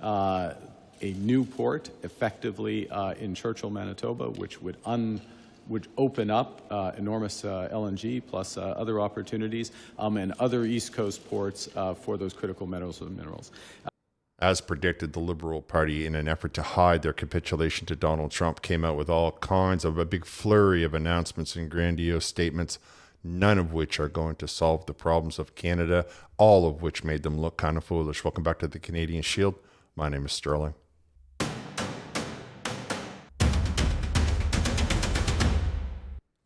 a new port effectively in Churchill, Manitoba, which would open up enormous LNG plus other opportunities and other East Coast ports for those critical metals and minerals. As predicted, the Liberal Party, in an effort to hide their capitulation to Donald Trump, came out with all kinds of a big flurry of announcements and grandiose statements, none of which are going to solve the problems of Canada, all of which made them look kind of foolish. Welcome back to the Canadian Shield. My name is Sterling.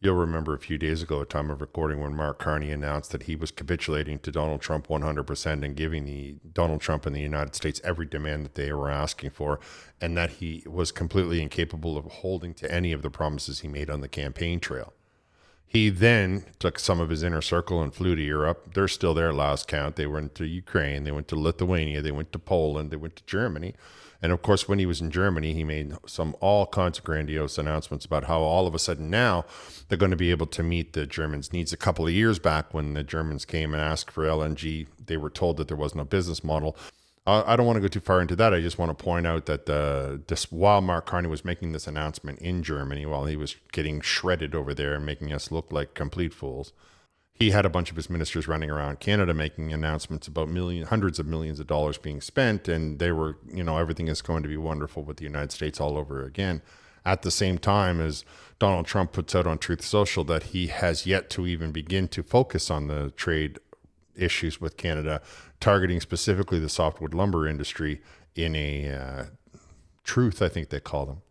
You'll remember a few days ago, at time of recording, when Mark Carney announced that he was capitulating to Donald Trump 100% and giving Donald Trump and the United States every demand that they were asking for, and that he was completely incapable of holding to any of the promises he made on the campaign trail. He then took some of his inner circle and flew to Europe. They're still there last count. They went to Ukraine, they went to Lithuania, they went to Poland, they went to Germany. And of course, when he was in Germany, he made all kinds of grandiose announcements about how all of a sudden now they're going to be able to meet the Germans' needs. A couple of years back, when the Germans came and asked for LNG, they were told that there wasn't a business model. I don't want to go too far into that. I just want to point out that while Mark Carney was making this announcement in Germany, while he was getting shredded over there and making us look like complete fools, he had a bunch of his ministers running around Canada making announcements about hundreds of millions of dollars being spent, and they were, everything is going to be wonderful with the United States all over again. At the same time as Donald Trump puts out on Truth Social that he has yet to even begin to focus on the trade issues with Canada, targeting specifically the softwood lumber industry in a truth, I think they call them.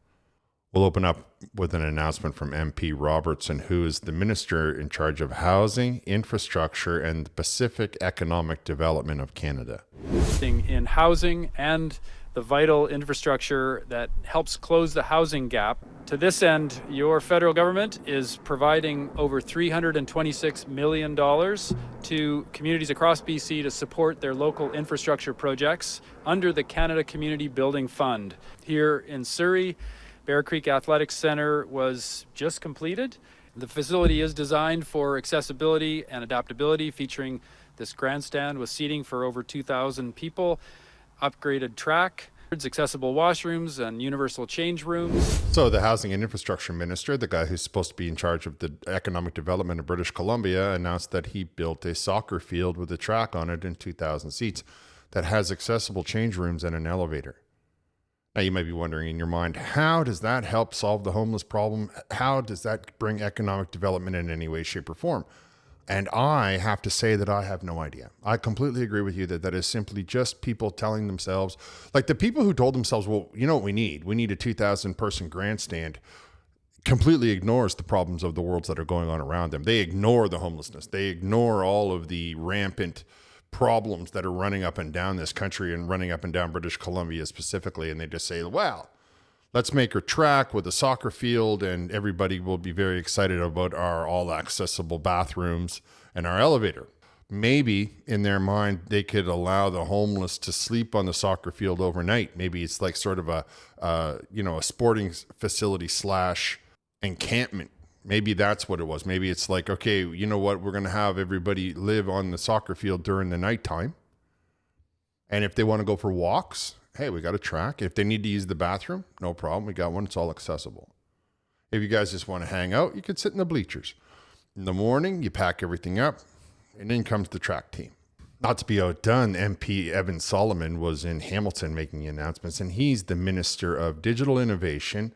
We'll open up with an announcement from MP Robertson, who is the minister in charge of housing, infrastructure, and the Pacific Economic Development of Canada. In housing and the vital infrastructure that helps close the housing gap. To this end, your federal government is providing over $326 million to communities across BC to support their local infrastructure projects under the Canada Community Building Fund. Here in Surrey, Bear Creek Athletics Center was just completed. The facility is designed for accessibility and adaptability, featuring this grandstand with seating for over 2,000 people, upgraded track, accessible washrooms, and universal change rooms. So the Housing and Infrastructure Minister, the guy who's supposed to be in charge of the economic development of British Columbia, announced that he built a soccer field with a track on it and 2,000 seats that has accessible change rooms and an elevator. Now, you might be wondering in your mind, how does that help solve the homeless problem? How does that bring economic development in any way, shape, or form? And I have to say that I have no idea. I completely agree with you that is simply just people telling themselves, like the people who told themselves, well, you know what we need? We need a 2,000 person grandstand, completely ignores the problems of the world that are going on around them. They ignore the homelessness. They ignore all of the rampant problems that are running up and down this country and running up and down British Columbia specifically. And they just say, well, let's make a track with a soccer field and everybody will be very excited about our all accessible bathrooms and our elevator. Maybe in their mind, they could allow the homeless to sleep on the soccer field overnight. Maybe it's like sort of a sporting facility / encampment. Maybe that's what it was. Maybe it's like, okay, you know what? We're going to have everybody live on the soccer field during the nighttime. And if they want to go for walks, hey, we got a track. If they need to use the bathroom, no problem. We got one. It's all accessible. If you guys just want to hang out, you can sit in the bleachers. In the morning, you pack everything up, and in comes the track team. Not to be outdone, MP Evan Solomon was in Hamilton making announcements, and he's the Minister of Digital Innovation,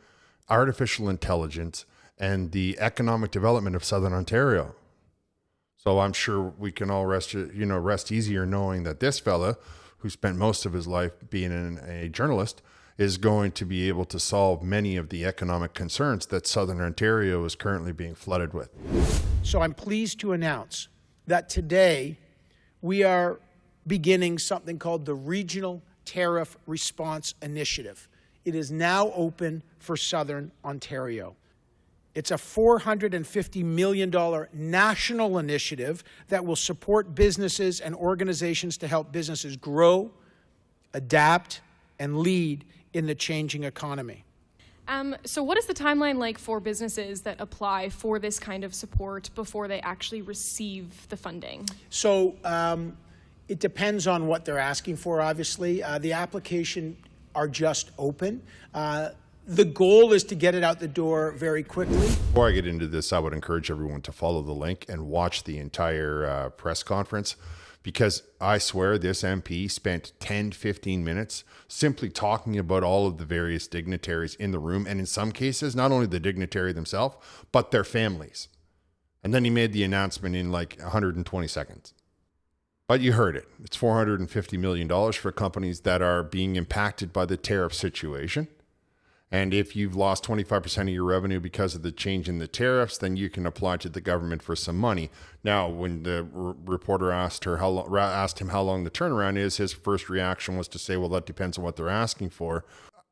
Artificial Intelligence, and the economic development of Southern Ontario. So I'm sure we can all rest easier knowing that this fella, who spent most of his life being a journalist, is going to be able to solve many of the economic concerns that Southern Ontario is currently being flooded with. So I'm pleased to announce that today we are beginning something called the Regional Tariff Response Initiative. It is now open for Southern Ontario. It's a $450 million national initiative that will support businesses and organizations to help businesses grow, adapt, and lead in the changing economy. So what is the timeline like for businesses that apply for this kind of support before they actually receive the funding? So It depends on what they're asking for, obviously. The application are just open. The goal is to get it out the door very quickly. Before I get into this, I would encourage everyone to follow the link and watch the entire press conference, because I swear this MP spent 10, 15 minutes simply talking about all of the various dignitaries in the room, and in some cases, not only the dignitary themselves, but their families. And then he made the announcement in like 120 seconds. But you heard it. It's $450 million for companies that are being impacted by the tariff situation. And if you've lost 25% of your revenue because of the change in the tariffs, then you can apply to the government for some money. Now, when the reporter asked him how long the turnaround is, his first reaction was to say, well, that depends on what they're asking for.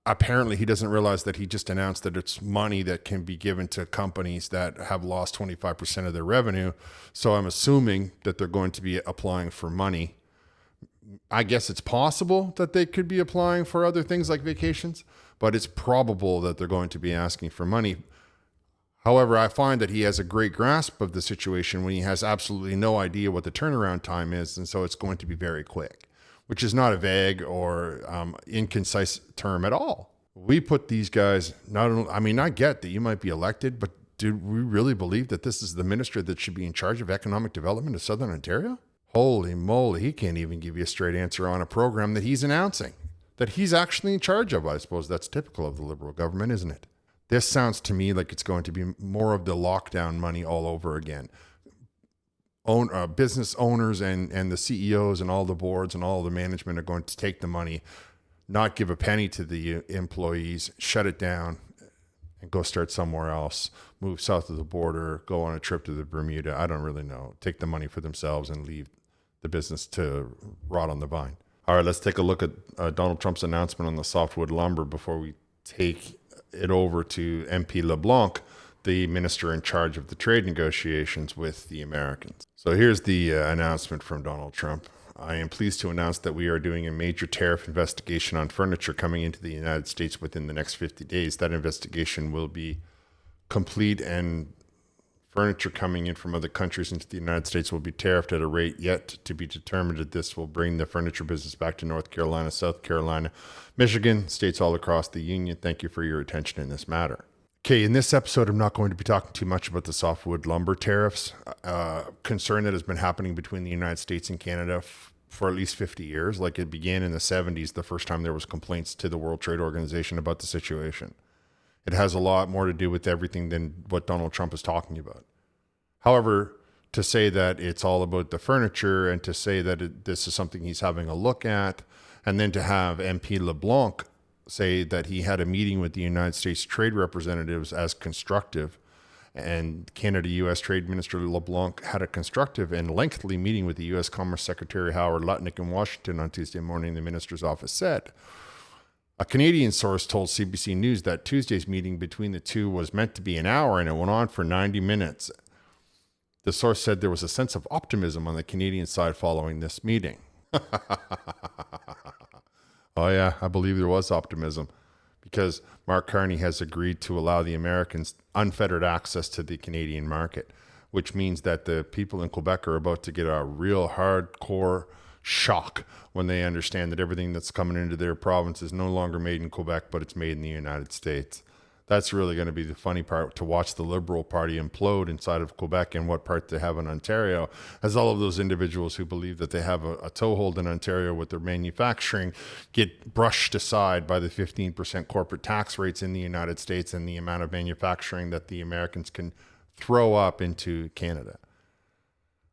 Apparently, he doesn't realize that he just announced that it's money that can be given to companies that have lost 25% of their revenue. So I'm assuming that they're going to be applying for money. I guess it's possible that they could be applying for other things like vacations, but it's probable that they're going to be asking for money. However, I find that he has a great grasp of the situation when he has absolutely no idea what the turnaround time is, and so it's going to be very quick, which is not a vague or inconcise term at all. We put these guys, I get that you might be elected, but do we really believe that this is the minister that should be in charge of economic development of Southern Ontario? Holy moly, he can't even give you a straight answer on a program that he's announcing, that he's actually in charge of. I suppose that's typical of the Liberal government, isn't it? This sounds to me like it's going to be more of the lockdown money all over again. Business owners and the CEOs and all the boards and all the management are going to take the money, not give a penny to the employees, shut it down, and go start somewhere else, move south of the border, go on a trip to the Bermuda. I don't really know. Take the money for themselves and leave the business to rot on the vine. All right, let's take a look at Donald Trump's announcement on the softwood lumber before we take it over to MP LeBlanc, the minister in charge of the trade negotiations with the Americans. So here's the announcement from Donald Trump. I am pleased to announce that we are doing a major tariff investigation on furniture coming into the United States within the next 50 days. That investigation will be complete, and furniture coming in from other countries into the United States will be tariffed at a rate yet to be determined. This will bring the furniture business back to North Carolina, South Carolina, Michigan, states all across the union. Thank you for your attention in this matter. Okay, in this episode, I'm not going to be talking too much about the softwood lumber tariffs, concern that has been happening between the United States and Canada for at least 50 years. Like, it began in the 70s, the first time there was complaints to the World Trade Organization about the situation. It has a lot more to do with everything than what Donald Trump is talking about. However, to say that it's all about the furniture and to say that this is something he's having a look at, and then to have MP LeBlanc say that he had a meeting with the United States trade representatives as constructive, and Canada-U.S. Trade Minister LeBlanc had a constructive and lengthy meeting with the U.S. Commerce Secretary Howard Lutnick in Washington on Tuesday morning, the minister's office said. A Canadian source told CBC News that Tuesday's meeting between the two was meant to be an hour, and it went on for 90 minutes. The source said there was a sense of optimism on the Canadian side following this meeting. Oh yeah, I believe there was optimism, because Mark Carney has agreed to allow the Americans unfettered access to the Canadian market, which means that the people in Quebec are about to get a real hardcore shock when they understand that everything that's coming into their province is no longer made in Quebec, but it's made in the United States. That's really going to be the funny part, to watch the Liberal Party implode inside of Quebec and what part they have in Ontario, as all of those individuals who believe that they have a toehold in Ontario with their manufacturing get brushed aside by the 15% corporate tax rates in the United States and the amount of manufacturing that the Americans can throw up into Canada.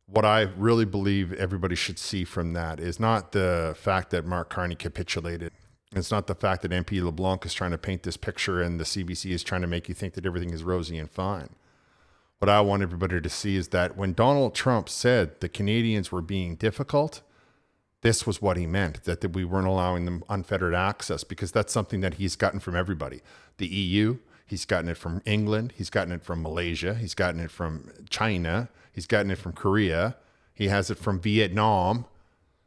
What I really believe everybody should see from that is not the fact that Mark Carney capitulated. It's not the fact that MP LeBlanc is trying to paint this picture and the CBC is trying to make you think that everything is rosy and fine. What I want everybody to see is that when Donald Trump said the Canadians were being difficult, this was what he meant, that we weren't allowing them unfettered access, because that's something that he's gotten from everybody. The EU, he's gotten it from England, he's gotten it from Malaysia, he's gotten it from China, he's gotten it from Korea, he has it from Vietnam.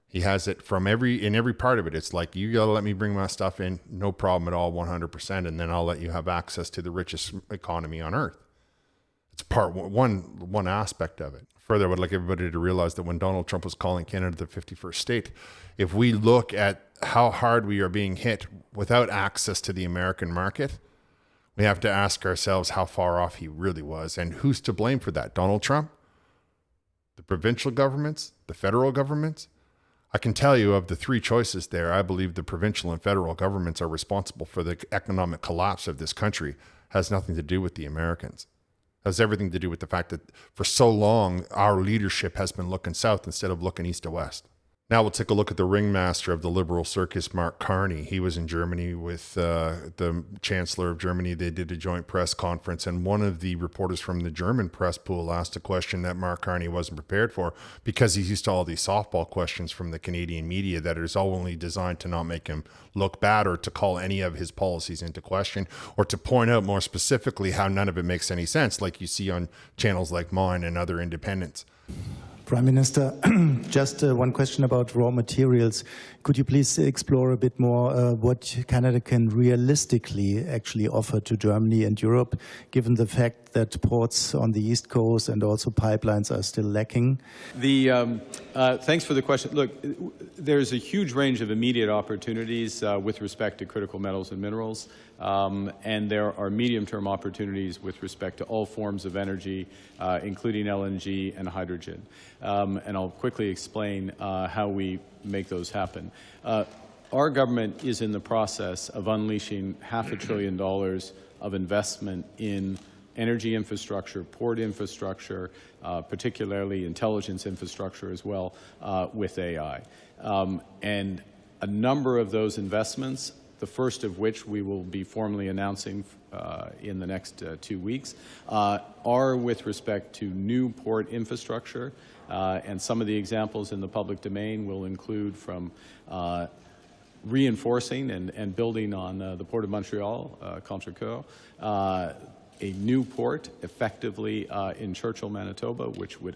He has it from every part of it. It's like, you gotta let me bring my stuff in, no problem at all, 100%, and then I'll let you have access to the richest economy on earth. It's one aspect of it. Further, I would like everybody to realize that when Donald Trump was calling Canada the 51st state, if we look at how hard we are being hit without access to the American market, we have to ask ourselves how far off he really was. And who's to blame for that? Donald Trump? The provincial governments? The federal governments? I can tell you of the three choices there, I believe the provincial and federal governments are responsible for the economic collapse of this country. It has nothing to do with the Americans. It has everything to do with the fact that for so long, our leadership has been looking south instead of looking east to west. Now we'll take a look at the ringmaster of the liberal circus, Mark Carney. He was in Germany with the Chancellor of Germany. They did a joint press conference, and one of the reporters from the German press pool asked a question that Mark Carney wasn't prepared for because he's used to all these softball questions from the Canadian media that is only designed to not make him look bad or to call any of his policies into question or to point out more specifically how none of it makes any sense, like you see on channels like mine and other independents. Prime Minister, just one question about raw materials. Could you please explore a bit more what Canada can realistically actually offer to Germany and Europe, given the fact that ports on the East Coast and also pipelines are still lacking? Thanks for the question. Look, there's a huge range of immediate opportunities with respect to critical metals and minerals, and there are medium-term opportunities with respect to all forms of energy, including LNG and hydrogen. And I'll quickly explain how we make those happen. Our government is in the process of unleashing $500 billion of investment in energy infrastructure, port infrastructure, particularly intelligence infrastructure as well, with AI. And a number of those investments, the first of which we will be formally announcing in the next 2 weeks, are with respect to new port infrastructure. And some of the examples in the public domain will include from reinforcing and building on the Port of Montreal, Contrecoeur, a new port effectively in Churchill, Manitoba, which would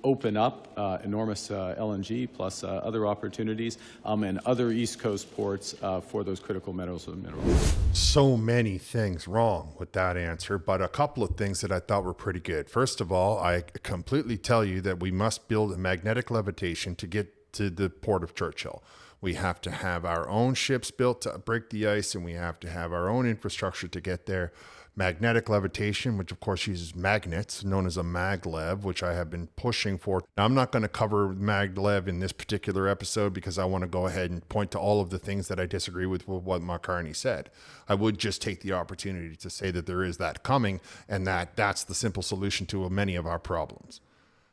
open up enormous LNG plus other opportunities and other East Coast ports for those critical metals and minerals. So many things wrong with that answer, but a couple of things that I thought were pretty good. First of all, I completely tell you that we must build a magnetic levitation to get to the Port of Churchill. We have to have our own ships built to break the ice, and we have to have our own infrastructure to get there. Magnetic levitation, which of course uses magnets, known as a maglev, which I have been pushing for. Now, I'm not going to cover maglev in this particular episode because I want to go ahead and point to all of the things that I disagree with what Mark Carney said. I would just take the opportunity to say that there is that coming and that's the simple solution to many of our problems.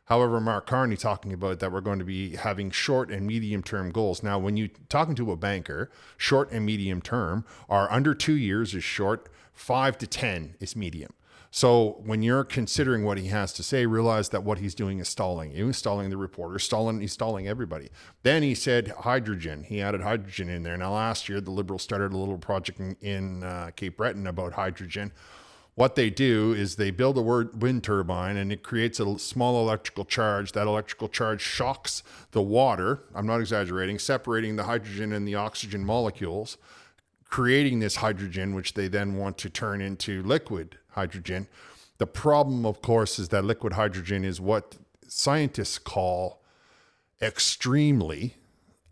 However, Mark Carney talking about that we're going to be having short and medium term goals. Now, when you're talking to a banker, short and medium term are under 2 years is short, 5 to 10 is medium. So when you're considering what he has to say, realize that what he's doing is stalling you, stalling the reporter, he's stalling everybody. Then he said hydrogen. He added hydrogen in there. Now, last year, the Liberals started a little project in Cape Breton about hydrogen. What they do is they build a wind turbine and it creates a small electrical charge. That electrical charge shocks the water, I'm not exaggerating, separating the hydrogen and the oxygen molecules, creating this hydrogen, which they then want to turn into liquid hydrogen. The problem, of course, is that liquid hydrogen is what scientists call extremely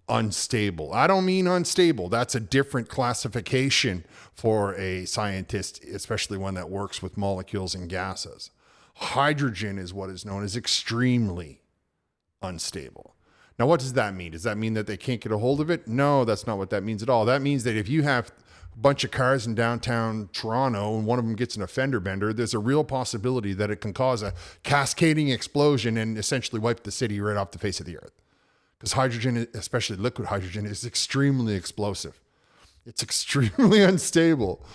unstable. I don't mean unstable. That's a different classification for a scientist, especially one that works with molecules and gases. Hydrogen is what is known as extremely unstable. Now, what does that mean? Does that mean that they can't get a hold of it? No, that's not what that means at all. That means that if you have a bunch of cars in downtown Toronto and one of them gets an fender bender, there's a real possibility that it can cause a cascading explosion and essentially wipe the city right off the face of the earth. Because hydrogen, especially liquid hydrogen, is extremely explosive. It's extremely unstable.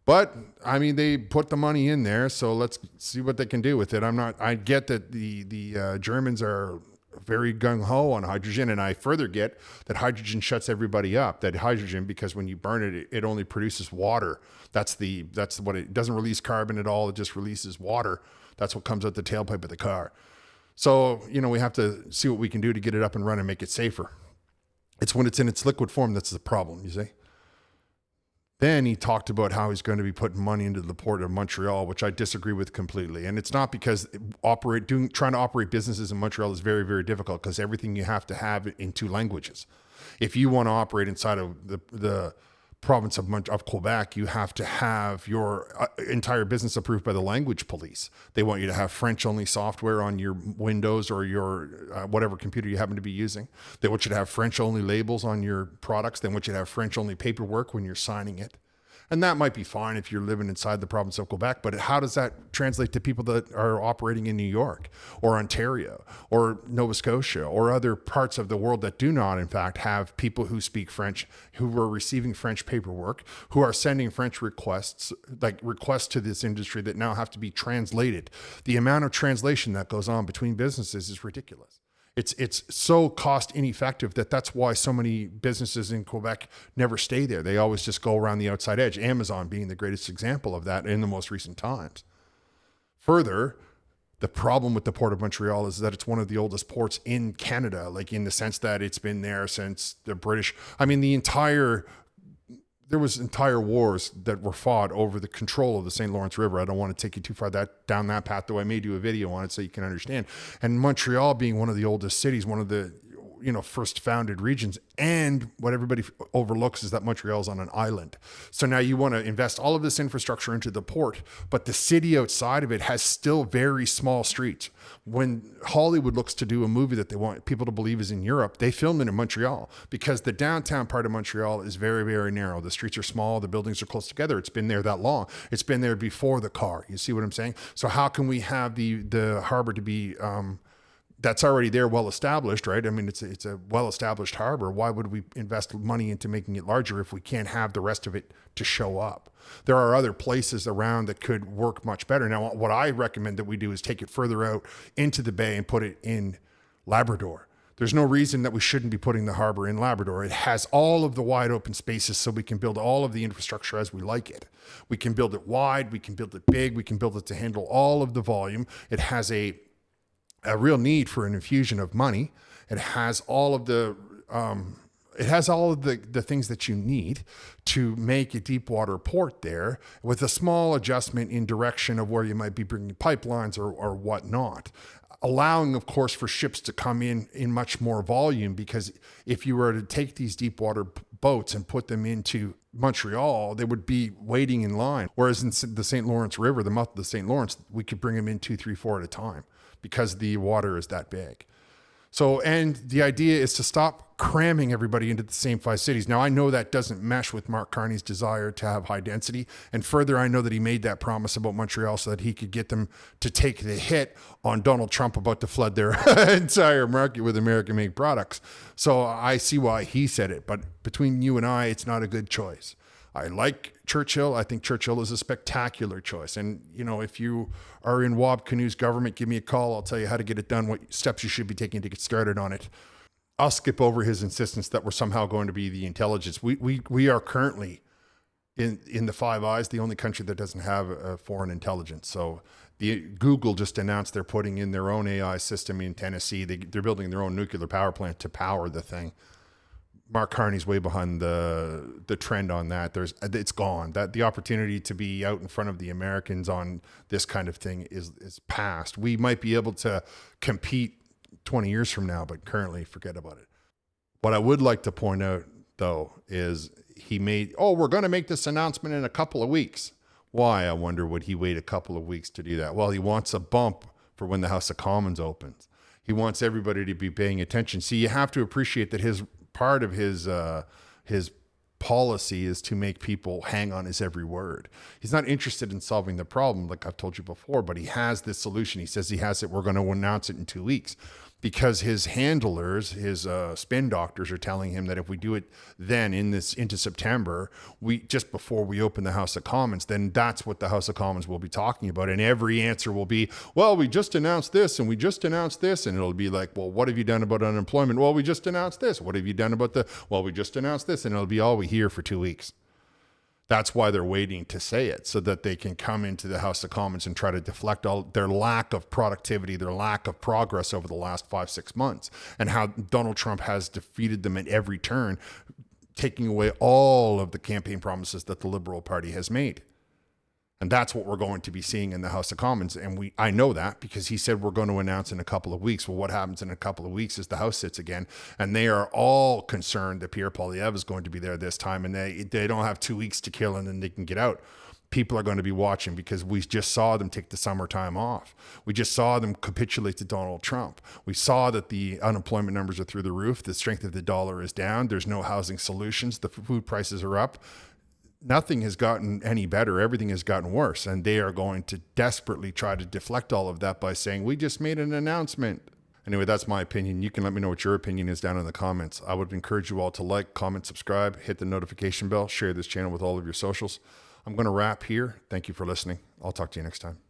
But, I mean, they put the money in there, so let's see what they can do with it. I get that the Germans are very gung-ho on hydrogen, and I further get that hydrogen shuts everybody up. That hydrogen, because when you burn it, it only produces water. That's what it doesn't release carbon at all. It just releases water. That's what comes out the tailpipe of the car. So, we have to see what we can do to get it up and run and make it safer. It's when it's in its liquid form that's the problem, you see. Then he talked about how he's going to be putting money into the port of Montreal, which I disagree with completely. And it's not because trying to operate businesses in Montreal is very, very difficult, because everything you have to have in 2 languages. If you want to operate inside of the province of Quebec, you have to have your entire business approved by the language police. They want you to have French-only software on your Windows or your whatever computer you happen to be using. They want you to have French-only labels on your products. They want you to have French-only paperwork when you're signing it. And that might be fine if you're living inside the province of Quebec, but how does that translate to people that are operating in New York or Ontario or Nova Scotia or other parts of the world that do not, in fact, have people who speak French, who are receiving French paperwork, who are sending French requests to this industry that now have to be translated? The amount of translation that goes on between businesses is ridiculous. It's so cost ineffective that's why so many businesses in Quebec never stay there. They always just go around the outside edge, Amazon being the greatest example of that in the most recent times. Further, the problem with the Port of Montreal is that it's one of the oldest ports in Canada, like in the sense that it's been there since the British. I mean, there was entire wars that were fought over the control of the St. Lawrence River. I don't want to take you too far down that path, though I may do a video on it so you can understand. And Montreal being one of the oldest cities, one of the first founded regions, and what everybody overlooks is that Montreal is on an island. So now you want to invest all of this infrastructure into the port, but the city outside of it has still very small streets. When Hollywood looks to do a movie that they want people to believe is in Europe, they film it in Montreal, because the downtown part of Montreal is very, very narrow. The streets are small, the buildings are close together. It's been there that long. It's been there before the car. You see what I'm saying? So how can we have the harbor to be that's already there, well established, right? I mean, it's a well established harbor. Why would we invest money into making it larger if we can't have the rest of it to show up? There are other places around that could work much better. Now, what I recommend that we do is take it further out into the bay and put it in Labrador. There's no reason that we shouldn't be putting the harbor in Labrador. It has all of the wide open spaces, so we can build all of the infrastructure as we like it. We can build it wide, we can build it big, we can build it to handle all of the volume. It has a real need for an infusion of money. It has all of the things that you need to make a deep water port there, with a small adjustment in direction of where you might be bringing pipelines or whatnot. Allowing, of course, for ships to come in much more volume, because if you were to take these deep water boats and put them into Montreal, they would be waiting in line. Whereas in the St. Lawrence River, the mouth of the St. Lawrence, we could bring them in 2, 3, 4 at a time, because the water is that big. So, and the idea is to stop cramming everybody into the same 5 cities. Now, I know that doesn't mesh with Mark Carney's desire to have high density. And further, I know that he made that promise about Montreal so that he could get them to take the hit on Donald Trump about to flood their entire market with American-made products. So I see why he said it. But between you and I, it's not a good choice. I like Churchill. I think Churchill is a spectacular choice. And, if you are in Wab Kinu's government, give me a call. I'll tell you how to get it done, what steps you should be taking to get started on it. I'll skip over his insistence that we're somehow going to be the intelligence. We are currently in the Five Eyes, the only country that doesn't have a foreign intelligence. So Google just announced they're putting in their own AI system in Tennessee. They're building their own nuclear power plant to power the thing. Mark Carney's way behind the trend on that. It's gone. That the opportunity to be out in front of the Americans on this kind of thing is past. We might be able to compete 20 years from now, but currently forget about it. What I would like to point out, though, is we're going to make this announcement in a couple of weeks. Why, I wonder, would he wait a couple of weeks to do that? Well, he wants a bump for when the House of Commons opens. He wants everybody to be paying attention. See, you have to appreciate that part of his policy is to make people hang on his every word. He's not interested in solving the problem, like I've told you before, but he has this solution. He says he has it. We're going to announce it in 2 weeks, because his handlers, his spin doctors, are telling him that if we do it then into September, just before we open the House of Commons, then that's what the House of Commons will be talking about. And every answer will be, well, we just announced this and we just announced this. And it'll be like, well, what have you done about unemployment? Well, we just announced this. What have you done about well, we just announced this. And it'll be all we hear for 2 weeks. That's why they're waiting to say it, so that they can come into the House of Commons and try to deflect all their lack of productivity, their lack of progress over the last 5-6 months, and how Donald Trump has defeated them at every turn, taking away all of the campaign promises that the Liberal Party has made. And that's what we're going to be seeing in the House of Commons. And I know that because he said we're going to announce in a couple of weeks. Well, what happens in a couple of weeks is the House sits again, and they are all concerned that Pierre Poilievre is going to be there this time, and they don't have 2 weeks to kill and then they can get out. People are going to be watching because we just saw them take the summertime off. We just saw them capitulate to Donald Trump. We saw that the unemployment numbers are through the roof. The strength of the dollar is down. There's no housing solutions. The food prices are up. Nothing has gotten any better. Everything has gotten worse. And they are going to desperately try to deflect all of that by saying, we just made an announcement. Anyway, that's my opinion. You can let me know what your opinion is down in the comments. I would encourage you all to like, comment, subscribe, hit the notification bell, share this channel with all of your socials. I'm going to wrap here. Thank you for listening. I'll talk to you next time.